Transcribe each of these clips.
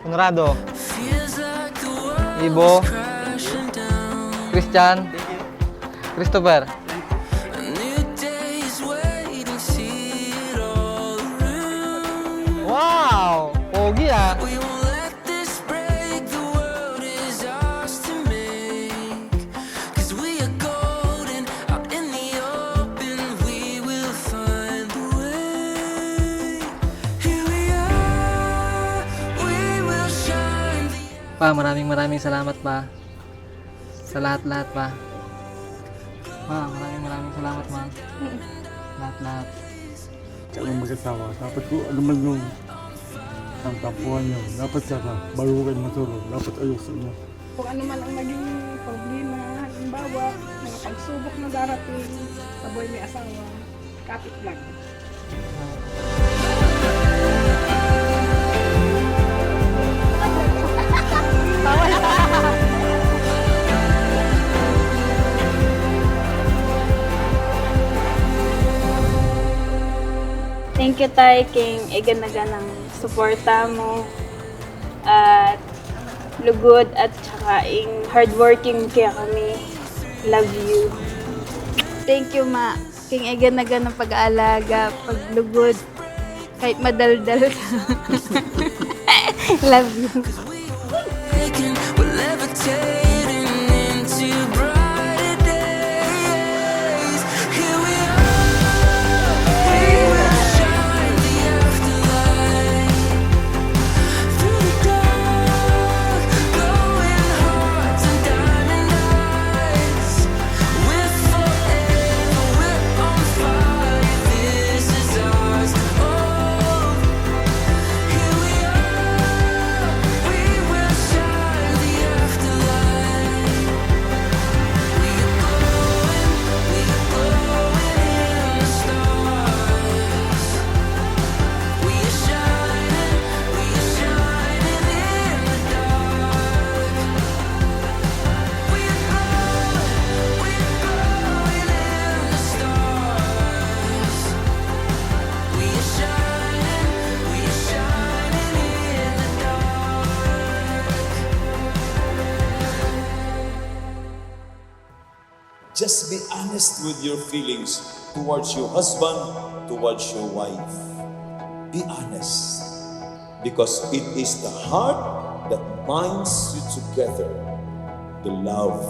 Conrado, Ibo, Christian, Christopher. Wow! Pogi ah! Pa, maraming salamat pa. Sa lahat-lahat pa. Ma, maraming salamat ma. Lahat-lahat. Kayong mag-asawa, dapat ko ano man yung ang tampuhan nyo. Dapat sana, bago kayo matulog, dapat ayusin nyo. Kung ano man ang naging problema, halimbawa, mga pagsubok na darating, saboy may asawa, kapit lang. Thank you, Tay King. Iganaga ng suporta mo at lugod at saka hardworking kaya kami. Love you. Thank you, Ma. King iganaga ng pag-aalaga, paglugod, kahit madaldal ka. Love you. Just be honest with your feelings towards your husband, towards your wife. Be honest. Because it is the heart that binds you together. The love.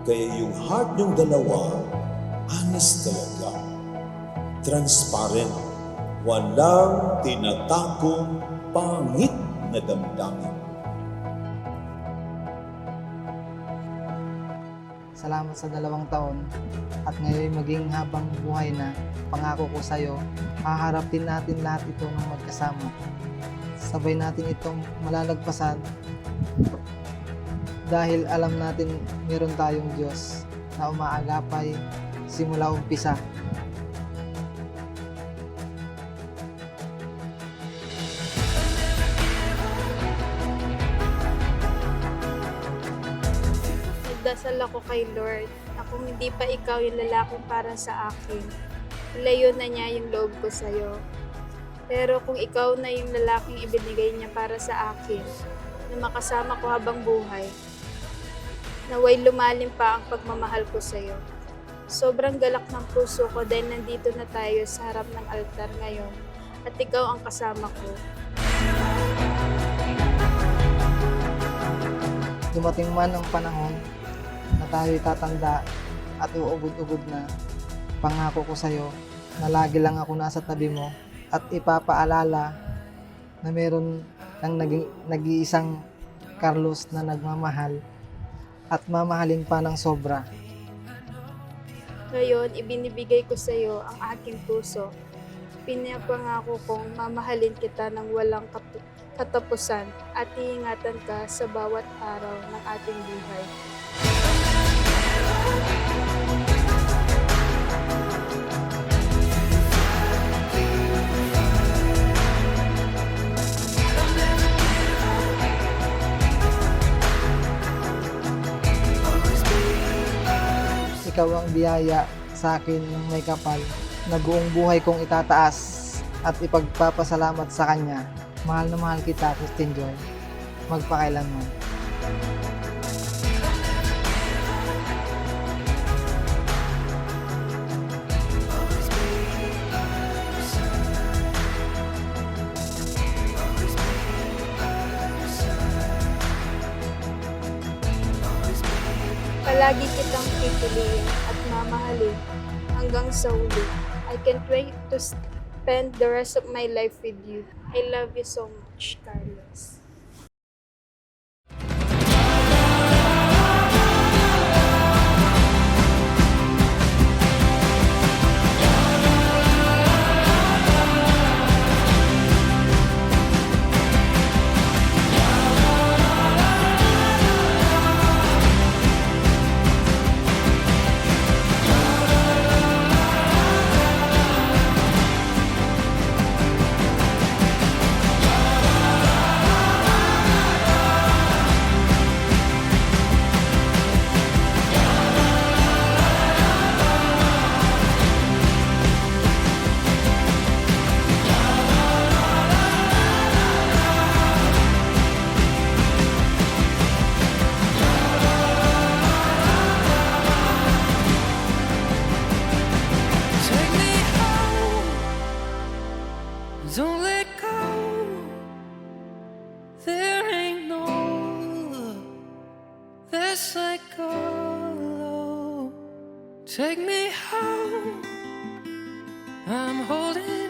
Kaya yung heart ng dalawa, honest talaga. Transparent. Walang tinatagong pangit na damdamin. Salamat sa 2 taon at ngayon maging habang buhay na pangako ko sa'yo, haharapin natin lahat ito ng magkasama. Sabay natin itong malalagpasan dahil alam natin meron tayong Diyos na umaagapay simula umpisa. Nagdasal ako kay Lord na kung hindi pa ikaw yung lalaking para sa akin, ilayo na niya yung loob ko sa'yo. Pero kung ikaw na yung lalaking ibinigay niya para sa akin, na makasama ko habang buhay, naway lumalim pa ang pagmamahal ko sa'yo. Sobrang galak ng puso ko dahil nandito na tayo sa harap ng altar ngayon at ikaw ang kasama ko. Dumating man ang panahon na tayo'y tatanda at uugod-ugod na, pangako ko sa'yo na lagi lang ako nasa tabi mo at ipapaalala na meron kang nag-iisang Carlos na nagmamahal at mamahalin pa ng sobra. Ngayon, ibinibigay ko sa iyo ang aking puso. Pinapangako kong mamahalin kita ng walang katapusan at iingatan ka sa bawat araw ng ating buhay. Ikaw ang biyaya sa akin ng may kapal na buong buhay kong itataas at ipagpapasalamat sa Kanya Mahal na mahal kita, Christine Joy. Magpakailanman. Palagi kitang pipiliin at mamahalin hanggang sa uli. I can't wait to spend the rest of my life with you. I love you so much, Carlos. Take me home, don't let go. There ain't no love that's like love. Take me home, I'm holding